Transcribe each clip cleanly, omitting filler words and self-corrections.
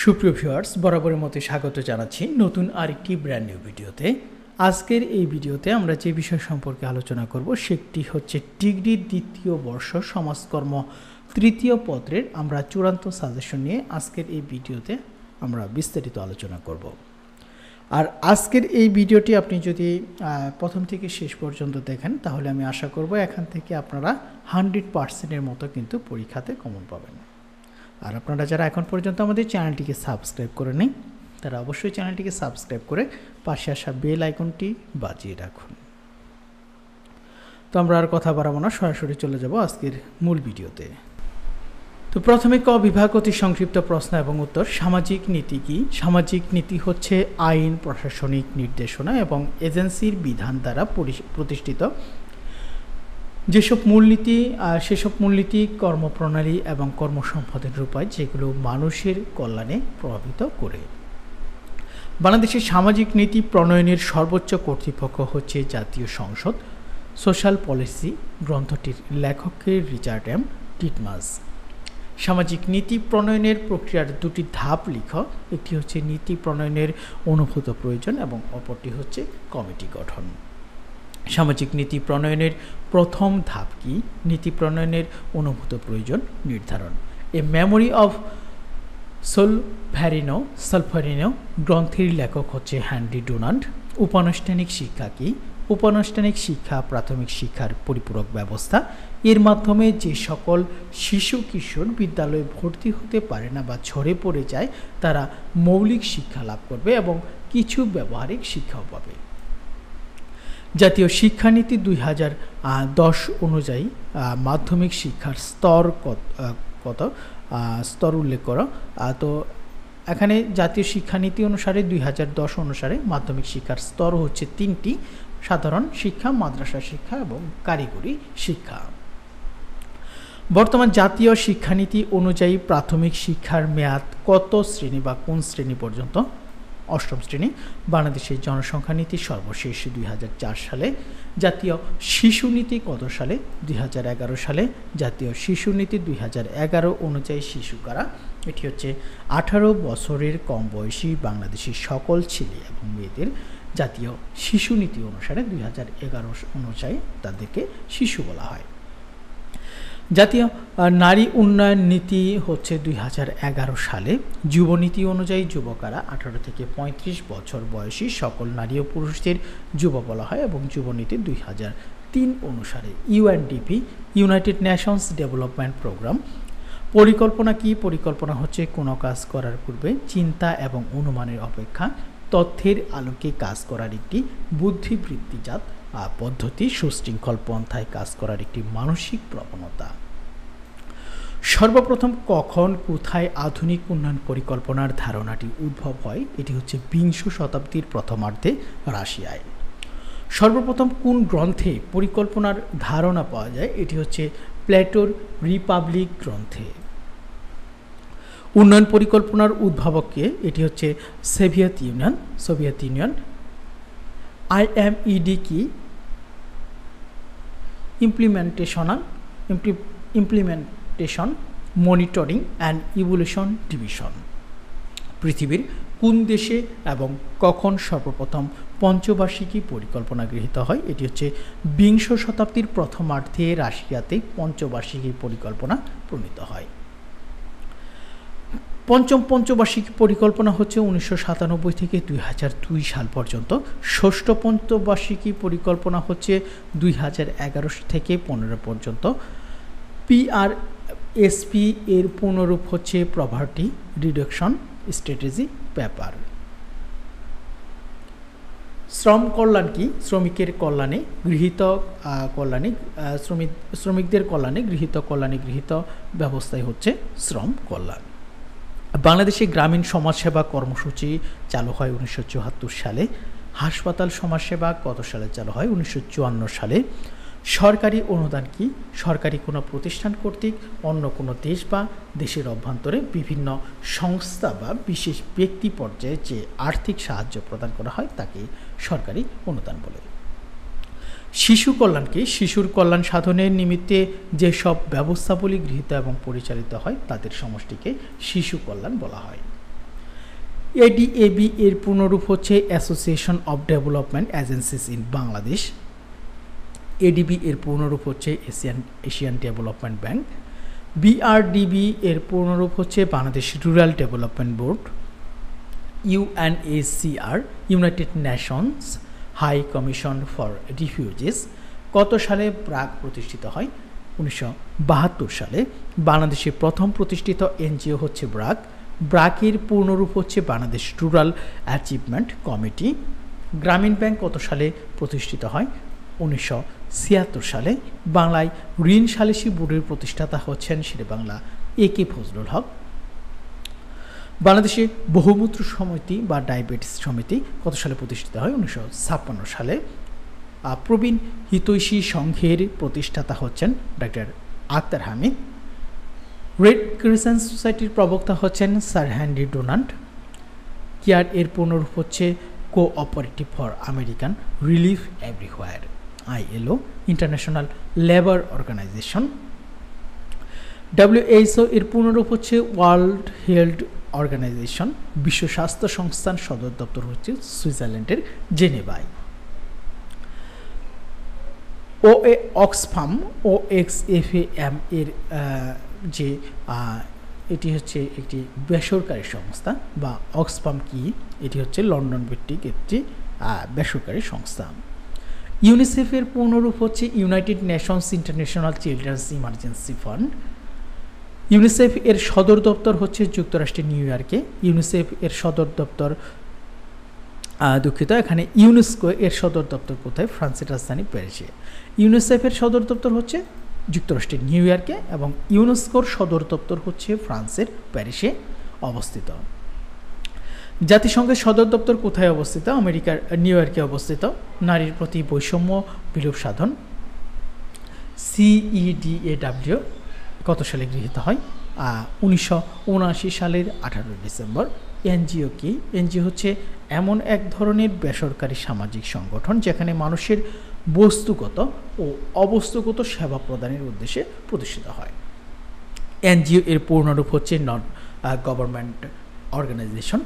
সুপ্রিয় ভিউয়ার্স, বরাবরের মতো স্বাগত জানাচ্ছি নতুন আরেকটি ব্র্যান্ড নিউ ভিডিওতে। আজকের এই ভিডিওতে আমরা যে বিষয় সম্পর্কে আলোচনা করব সেটি হচ্ছে ডিগ্রির দ্বিতীয় বর্ষ সমাজকর্ম তৃতীয় পত্রের আমরা চূড়ান্ত সাজেশন নিয়ে আজকের এই ভিডিওতে আমরা বিস্তারিত আলোচনা করব। আর আজকের এই ভিডিওটি আপনি যদি প্রথম থেকে শেষ পর্যন্ত দেখেন তাহলে আমি আশা করব এখান থেকে আপনারা 100%-এর মতো কিন্তু পরীক্ষাতে কমন পাবেন। আর আপনারা যারা এখন পর্যন্ত আমাদের চ্যানেলটিকে সাবস্ক্রাইব করে নেই তারা অবশ্যই চ্যানেলটিকে সাবস্ক্রাইব করে পাশে আসা বেল আইকনটি বাজিয়ে রাখুন। তো আমরা আর কথা বাড়াবো না, সরাসরি চলে যাব আজকের মূল ভিডিওতে। তো প্রথমে ক বিভাগ অতি সংক্ষিপ্ত প্রশ্ন এবং উত্তর। সামাজিক নীতি কি? সামাজিক নীতি হচ্ছে আইন, প্রশাসনিক নির্দেশনা এবং এজেন্সির বিধান দ্বারা প্রতিষ্ঠিত যেসব মূলনীতি সেসব মূলনীতি, কর্মপ্রণালী এবং কর্মসম্পাদনের উপায় যেগুলো মানুষের কল্যাণে প্রভাবিত করে। বাংলাদেশের সামাজিক নীতি প্রণয়নের সর্বোচ্চ কর্তৃপক্ষ হচ্ছে জাতীয় সংসদ। সোশ্যাল পলিসি গ্রন্থটির লেখকের রিচার্ড এম টিটমাস। সামাজিক নীতি প্রণয়নের প্রক্রিয়ার দুটি ধাপ লিখ। একটি হচ্ছে নীতি প্রণয়নের অনুভূত প্রয়োজন এবং অপরটি হচ্ছে কমিটি গঠন। সামাজিক নীতি প্রণয়নের প্রথম ধাপ কি? নীতি প্রণয়নের অনুভূত প্রয়োজন নির্ধারণ। এ মেমোরি অফ সলফারিনো গ্রন্থের লেখক হচ্ছে হেনরি ডুনান্ট। উপানুষ্ঠানিক শিক্ষা কি? উপানুষ্ঠানিক শিক্ষা প্রাথমিক শিক্ষার পরিপূরক ব্যবস্থা। এর মাধ্যমে যে সকল শিশু কিশোর বিদ্যালয়ে ভর্তি হতে পারে না বা ঝরে পড়ে যায় তারা মৌলিক শিক্ষা লাভ করবে এবং কিছু ব্যবহারিক শিক্ষাও পাবে। জাতীয় শিক্ষানীতি 2010 অনুযায়ী মাধ্যমিক শিক্ষার স্তর কত স্তর উল্লেখ করো। তো এখানে জাতীয় শিক্ষানীতি অনুসারে 2010 অনুসারে মাধ্যমিক শিক্ষার স্তর হচ্ছে তিনটি: সাধারণ শিক্ষা, মাদ্রাসা শিক্ষা এবং কারিগরি শিক্ষা। বর্তমান জাতীয় শিক্ষানীতি অনুযায়ী প্রাথমিক শিক্ষার মেয়াদ কত শ্রেণী বা কোন শ্রেণী পর্যন্ত? অষ্টম শ্রেণী। বাংলাদেশের জনসংখ্যা নীতি সর্বশেষ 2004 সালে। জাতীয় শিশু নীতি কত সালে? 2011 সালে। জাতীয় শিশু নীতি 2011 অনুযায়ী শিশু কারা? এটি হচ্ছে 18 বছরের কম বয়সী বাংলাদেশি সকল ছেলে এবং মেয়েদের জাতীয় শিশু নীতি অনুসারে 2011 অনুযায়ী তাদেরকে শিশু বলা হয়। জাতীয় নারী উন্নয়ন নীতি হচ্ছে 2011 সালে। যুবনীতি অনুযায়ী যুবকারা 18 থেকে 35 বছর বয়সী সকল নারী ও পুরুষদের যুব বলা হয় এবং যুবনীতি 2003 অনুসারে। UNDP United Nations development programme. পরিকল্পনা কি? পরিকল্পনা হচ্ছে কোনো কাজ করার পূর্বে চিন্তা এবং অনুমানের অপেক্ষা তথ্যের আলোকে কাজ করার একটি বুদ্ধিবৃত্তিজাত পদ্ধতি, সুশৃঙ্খল পন্থায় কাজ করার একটি মানসিক প্রবণতা। সর্বপ্রথম কখন কোথায় আধুনিক উন্নয়ন পরিকল্পনার ধারণাটি উদ্ভব হয়? এটি হচ্ছে 20 শতাব্দীর প্রথমার্ধে রাশিয়ায়। সর্বপ্রথম কোন গ্রন্থে পরিকল্পনার ধারণা পাওয়া যায়? এটি হচ্ছে প্লেটোর রিপাবলিক গ্রন্থে। উন্নয়ন পরিকল্পনার উদ্ভাবককে? এটি হচ্ছে সোভিয়েত ইউনিয়ন। IMED কি? Implementation monitoring and evaluation division. পৃথিবীর কোন দেশে এবং কখন সর্বপ্রথম পঞ্চবার্ষিকী পরিকল্পনা গৃহীত হয়? এটি হচ্ছে 20 শতাব্দীর প্রথমার্ধে রাশিয়াতে পঞ্চবার্ষিকী পরিকল্পনা প্রণীত হয়। পঞ্চম পঞ্চবার্ষিকী পরিকল্পনা হচ্ছে 1997 থেকে 2002 সাল পর্যন্ত। ষষ্ঠ পঞ্চবার্ষিকী পরিকল্পনা হচ্ছে 2011 থেকে 15 পর্যন্ত। PRSP এর পুনরূপ হচ্ছে পভার্টি রিডাকশন স্ট্র্যাটেজি পেপার। শ্রম কল্যাণ কি? শ্রমিকের কল্যাণে গৃহীত শ্রমিকদের কল্যাণে গৃহীত ব্যবস্থাই হচ্ছে শ্রম কল্যাণ। বাংলাদেশে গ্রামীণ সমাজসেবা কর্মসূচি চালু হয় 1974 সালে। হাসপাতাল সমাজসেবা কত সালে চালু হয়? 1954 সালে। সরকারি অনুদান কি? সরকারি কোনো প্রতিষ্ঠান কর্তৃক অন্য কোনো দেশ বা দেশের অভ্যন্তরে বিভিন্ন সংস্থা বা বিশেষ ব্যক্তি পর্যায়ে যে আর্থিক সাহায্য প্রদান করা হয় তাকে সরকারি অনুদান বলে। শিশু কল্যাণ কি? শিশুর কল্যাণ সাধনের নিমিত্তে যেসব ব্যবস্থাবলী গৃহীত এবং পরিচালিত হয় তাদের সমষ্টিকে শিশু কল্যাণ বলা হয়। এডিএবি এর পূর্ণরূপ হচ্ছে association of development agencies in Bangladesh. ADB এর পূর্ণরূপ হচ্ছে এশিয়ান ডেভেলপমেন্ট ব্যাংক। বিআরডিবি এর পূর্ণরূপ হচ্ছে Bangladesh rural development board. UNHCR United Nations high commission for refugees কত সালে ব্র্যাক প্রতিষ্ঠিত হয়? 1972 সালে। বাংলাদেশে প্রথম প্রতিষ্ঠিত এনজিও হচ্ছে ব্র্যাক। ব্র্যাকের পূর্ণরূপ হচ্ছে বাংলাদেশ রুরাল অ্যাচিভমেন্ট কমিটি। গ্রামীণ ব্যাংক কত সালে প্রতিষ্ঠিত হয়? 1976 সালে। বাংলায় ঋণ সালিসি বোর্ডের প্রতিষ্ঠাতা হচ্ছেন শেরেবাংলা একে ফজলুল হক। বাংলাদেশে বহুমূত্র সমিতি বা ডায়াবেটিস সমিতি কত সালে প্রতিষ্ঠিত হয়? 1956 সালে। প্রবীণ হিতৈষী সংঘের প্রতিষ্ঠাতা হচ্ছেন doctor Akhtar Hamid. Red crescent সোসাইটির প্রবক্তা হচ্ছেন স্যার হেনরি ডোনাল্ড। কেয়ার এর পূর্ণরূপ হচ্ছে cooperative for American relief everywhere. ILO international labour organisation. WHO এর পূর্ণরূপ হচ্ছে ওয়ার্ল্ড হেলথ অর্গানাইজেশন। বিশ্ব স্বাস্থ্য সংস্থান সদর দপ্তর হচ্ছে সুইজারল্যান্ডের জেনেভায়। অক্সফাম OXFAM এর যে এটি হচ্ছে একটি বেসরকারি সংস্থা বা অক্সফাম কি, এটি হচ্ছে লন্ডন ভিত্তিক একটি বেসরকারি সংস্থা। ইউনিসেফের পূর্ণরূপ হচ্ছে United Nations international children's emergency fund. UNICEF এর সদর দপ্তর হচ্ছে যুক্তরাষ্ট্রের নিউ ইয়র্কে। ইউনিসেফ এর সদর দপ্তর দুঃখিত, এখানে ইউনেস্কো এর সদর দপ্তর কোথায়? ফ্রান্সের রাজধানী প্যারিসে। ইউনিসেফের সদর দপ্তর হচ্ছে যুক্তরাষ্ট্রের নিউ ইয়র্কে এবং ইউনেস্কোর সদর দপ্তর হচ্ছে ফ্রান্সের প্যারিসে অবস্থিত। জাতিসংঘের সদর দপ্তর কোথায় অবস্থিত? আমেরিকার নিউ ইয়র্কে অবস্থিত। নারীর প্রতি বৈষম্য বিলোপ সাধন CEDAW কত সালে গৃহীত হয়? 1979 সালের 18 ডিসেম্বর। এনজিও কি? এনজিও হচ্ছে এমন এক ধরনের বেসরকারি সামাজিক সংগঠন যেখানে মানুষের বস্তুগত ও অবস্তুগত সেবা প্রদানের উদ্দেশ্যে প্রতিষ্ঠিত হয়। এনজিও এর পূর্ণরূপ হচ্ছে নন গভর্নমেন্ট অর্গানাইজেশন।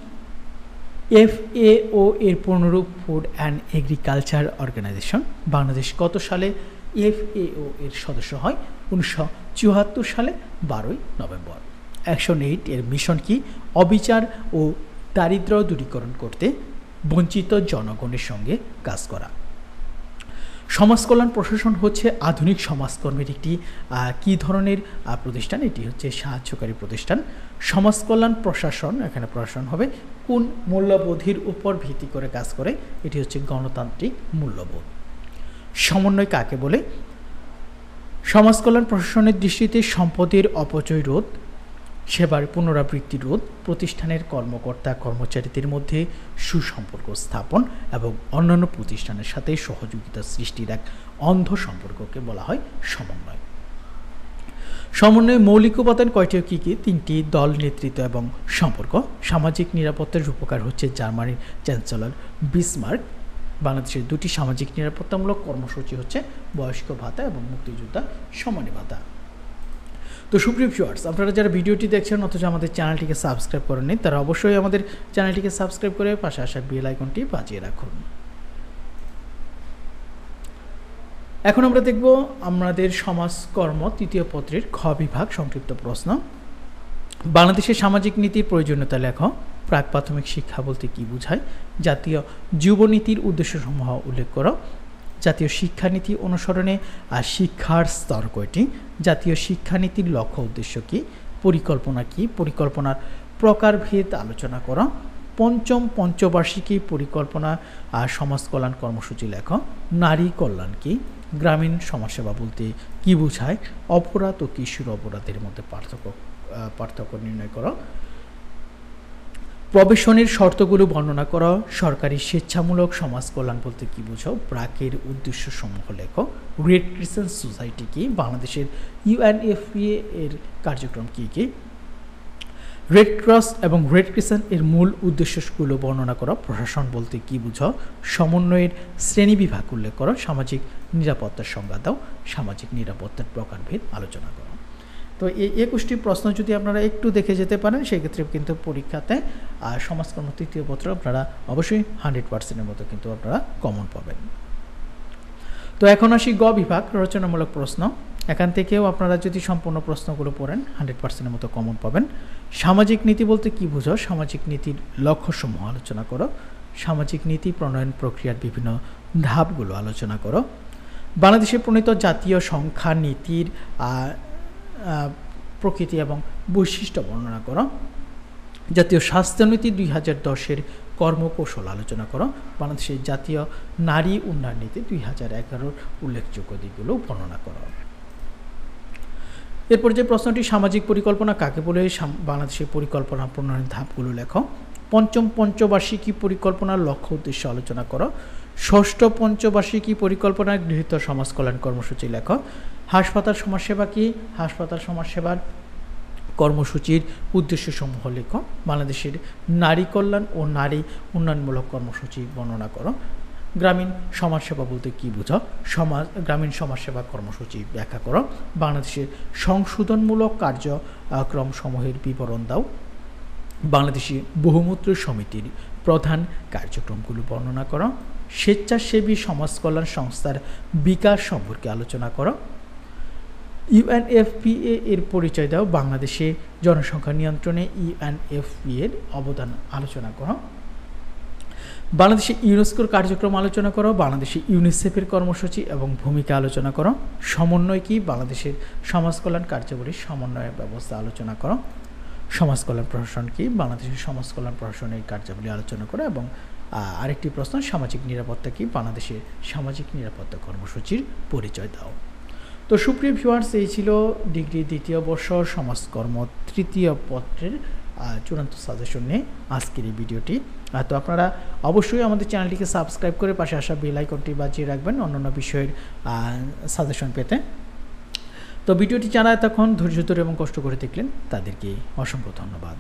FAO এর পূর্ণরূপ food and agriculture organization. Bangladesh কত সালে FAO এর সদস্য হয়? 1974 সালে 12 নভেম্বর। অ্যাকশন 8 এর মিশন কি? অবিচার ও দারিদ্র্য দূরীকরণ করতে বঞ্চিত জনগণের সঙ্গে কাজ করা। সমাজ কল্যাণ প্রশাসন হচ্ছে আধুনিক সমাজকর্মের একটি কী ধরনের প্রতিষ্ঠান? এটি হচ্ছে সাহায্যকারী প্রতিষ্ঠান। সমাজ কল্যাণ প্রশাসন, এখানে প্রশাসন হবে কোন মূল্যবোধের উপর ভিত্তি করে কাজ করে? এটি হচ্ছে গণতান্ত্রিক মূল্যবোধ। সমন্বয় কাকে বলে? সমাজ কল্যাণ প্রশাসনের দৃষ্টিতে সম্পদের অপচয় রোধ, সেবার পুনরাবৃত্তি রোধ, প্রতিষ্ঠানের কর্মকর্তা কর্মচারীদের মধ্যে সুসম্পর্ক স্থাপন এবং অন্যান্য প্রতিষ্ঠানের সাথে সহযোগিতা সৃষ্টির এক অন্ধ সম্পর্ককে বলা হয় সমন্বয়। সমন্বয়ের মৌলিক উপাদান কয়টি ও কী কী? 3টি: দল, নেতৃত্ব এবং সম্পর্ক। সামাজিক নিরাপত্তার রূপকার হচ্ছে জার্মানির চ্যান্সেলর বিসমার্ক। বাংলাদেশের 2টি সামাজিক নিরাপত্তামূলক কর্মসূচি হচ্ছে বয়স্ক ভাতা এবং মুক্তিযোদ্ধা সম্মানী ভাতা। তো সুপ্রিয় ভিউয়ার্স, আপনারা যারা ভিডিওটি দেখছেন অথচ আমাদের চ্যানেলটিকে সাবস্ক্রাইব করেননি, তারা অবশ্যই আমাদের চ্যানেলটিকে সাবস্ক্রাইব করে পাশে আসা বেল আইকনটি বাজিয়ে রাখুন। এখন আমরা দেখব আমাদের সমাজকর্ম তৃতীয় পত্রের খ বিভাগ সংক্ষিপ্ত প্রশ্ন। বাংলাদেশের সামাজিক নীতির প্রয়োজনীয়তা লেখ। প্রাক প্রাথমিক শিক্ষা বলতে কি বোঝায়? জাতীয় যুবনীতির উদ্দেশ্যসমূহ উল্লেখ করো। জাতীয় শিক্ষানীতি অনুসরণে শিক্ষার স্তর কয়টি? জাতীয় শিক্ষানীতির লক্ষ্য উদ্দেশ্য কি? পরিকল্পনা কি? পরিকল্পনার প্রকারভেদ আলোচনা করো। পঞ্চবার্ষিকী পরিকল্পনা সমাজ কল্যাণ কর্মসূচি লেখ। নারী কল্যাণ কি? গ্রামীণ সমাজসেবা বলতে কি বোঝায়? অপরাধ ও কিশোর অপরাধের মধ্যে পার্থক্য নির্ণয় করো। প্রবেশনের শর্তগুলো বর্ণনা করো। সরকারি স্বেচ্ছামূলক সমাজ কল্যাণ বলতে কি বোঝো? ব্র্যাকের উদ্দেশ্য সমূহ লেখো। রেড ক্রিসেন্ট সোসাইটি কি? বাংলাদেশের UNFPA এর কার্যক্রম কি কি? রেড ক্রস এবং রেড ক্রিসেন্ট এর মূল উদ্দেশ্যগুলো বর্ণনা করো। প্রশাসন বলতে কি বুঝো? সমন্বয়ের শ্রেণীবিভাগ উল্লেখ করো। সামাজিক নিরাপত্তার সংজ্ঞা দাও। সামাজিক নিরাপত্তার প্রকারভেদ আলোচনা করো। তো এই 21টি প্রশ্ন যদি আপনারা একটু দেখে যেতে পারেন সেক্ষেত্রে কিন্তু পরীক্ষাতে সমাজকর্ম তৃতীয় পত্র আপনারা অবশ্যই 100%-এর মতো কিন্তু আপনারা কমন পাবেন। তো এখন আসি গ বিভাগ রচনামূলক প্রশ্ন। এখান থেকেও আপনারা যদি সম্পূর্ণ প্রশ্নগুলো পড়েন 100%-এর মতো কমন পাবেন। সামাজিক নীতি বলতে কি বুঝো? সামাজিক নীতির লক্ষ্যসমূহ আলোচনা করো। সামাজিক নীতি প্রণয়ন প্রক্রিয়ার বিভিন্ন ধাপগুলো আলোচনা করো। বাংলাদেশে প্রণীত জাতীয় সংখ্যা নীতির প্রকৃতি এবং বৈশিষ্ট্য বর্ণনা করো। জাতীয় স্বাস্থ্যনীতি 2010-এর কর্মকৌশল আলোচনা করো। বাংলাদেশের জাতীয় নারী উন্নয়ন নীতি 2011-র উল্লেখযোগ্য দিকগুলো বর্ণনা করো। এরপর যে প্রশ্নটি সামাজিক পরিকল্পনা কাকে বলে? বাংলাদেশের পরিকল্পনা প্রণয়নের ধাপগুলো লেখো। পঞ্চম পঞ্চবার্ষিকী পরিকল্পনার লক্ষ্য উদ্দেশ্য আলোচনা করো। ষষ্ঠ পঞ্চবার্ষিকী পরিকল্পনার গৃহীত সমাজ কল্যাণ কর্মসূচি লেখো। হাসপাতাল সমাজসেবা কি? হাসপাতাল সমাজসেবার কর্মসূচির উদ্দেশ্যসমূহ লেখো। বাংলাদেশের নারী কল্যাণ ও নারী উন্নয়নমূলক কর্মসূচি বর্ণনা করো। গ্রামীণ সমাজসেবা বলতে কি বুঝো? গ্রামীণ সমাজসেবা কর্মসূচি ব্যাখ্যা করো। বাংলাদেশের সংশোধনমূলক কার্যক্রমসমূহের বিবরণ দাও। বাংলাদেশি বহুমূত্র সমিতির প্রধান কার্যক্রমগুলো বর্ণনা করো। স্বেচ্ছাসেবী সমাজ কল্যাণ সংস্থার বিকাশ সম্পর্কে আলোচনা করো। ইউএনএফপিএ এর পরিচয় দাও। বাংলাদেশে জনসংখ্যা নিয়ন্ত্রণে ইউএনএফপিএ এর অবদান আলোচনা করো। বাংলাদেশে ইউনেস্কোর কার্যক্রম আলোচনা করো। বাংলাদেশে ইউনিসেফের কর্মসূচি এবং ভূমিকা আলোচনা করো। সমন্বয় কি? বাংলাদেশের সমাজ কল্যাণ কার্যাবলীর সমন্বয়ের ব্যবস্থা আলোচনা করো। সমাজ কল্যাণ প্রশাসন কি? বাংলাদেশের সমাজ কল্যাণ প্রশাসনের কার্যাবলী আলোচনা করো। এবং আরেকটি প্রশ্ন, সামাজিক নিরাপত্তা কি? বাংলাদেশের সামাজিক নিরাপত্তা কর্মসূচির পরিচয় দাও। তো সুপ্রিয় ভিউয়ার্স, এই ছিল ডিগ্রি দ্বিতীয় বর্ষ সমাজকর্ম তৃতীয় পত্রের চূড়ান্ত সাজেশন নিয়ে আজকের এই ভিডিওটি। তো আপনারা অবশ্যই আমাদের চ্যানেলটিকে সাবস্ক্রাইব করে পাশে আসা বেল আইকনটি বাজিয়ে রাখবেন অন্যান্য বিষয়ের সাজেশন পেতে। তো ভিডিওটি যারা এতক্ষণ ধৈর্য ধরে এবং কষ্ট করে দেখলেন তাদেরকে অসংখ্য ধন্যবাদ।